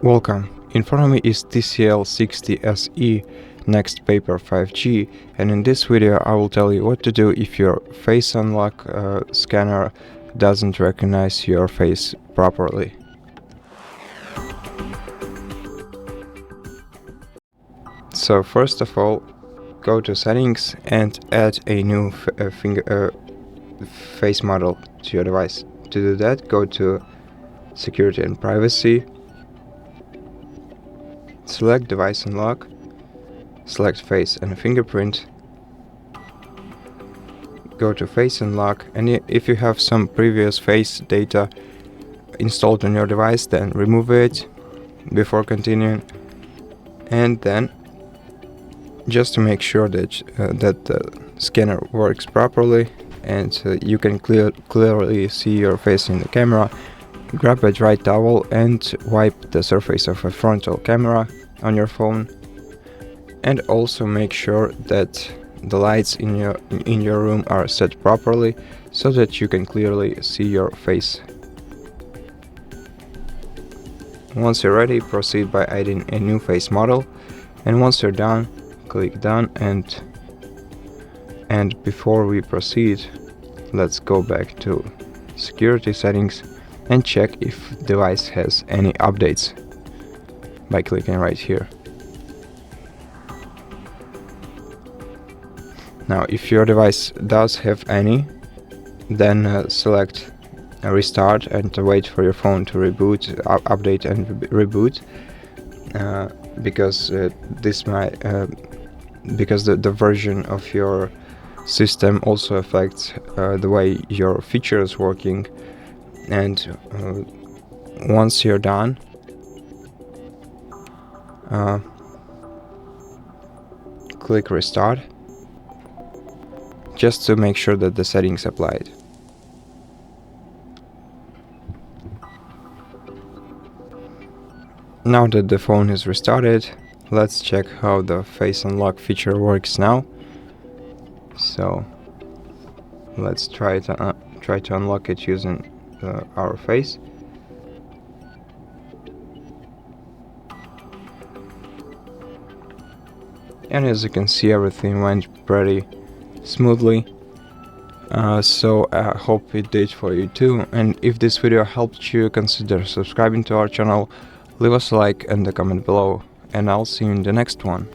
Welcome. In front of me is TCL 60 SE NXTpaper 5G, and in this video I will tell you what to do if your face unlock scanner doesn't recognize your face properly. So first of all, go to settings and add a new face model to your device. To do that, go to security and privacy, select device unlock, select face and fingerprint, go to face unlock, and if you have some previous face data installed on your device, then remove it before continuing. And then, just to make sure that the scanner works properly and you can clearly see your face in the camera, grab a dry towel and wipe the surface of a frontal camera on your phone, and also make sure that the lights in your room are set properly so that you can clearly see your face. Once you're ready, proceed by adding a new face model, and once you're done, click done. And before we proceed, let's go back to security settings and check if the device has any updates by clicking right here. Now, if your device does have any, then select restart and wait for your phone to reboot, update and reboot, because the version of your system also affects the way your feature is working. And once you're done, click restart, just to make sure that the settings applied. Now that the phone is restarted, let's check how the face unlock feature works now. So let's try to unlock it using our face. And as you can see, everything went pretty smoothly. So I hope it did for you too, and if this video helped you, consider subscribing to our channel, leave us a like and a comment below, and I'll see you in the next one.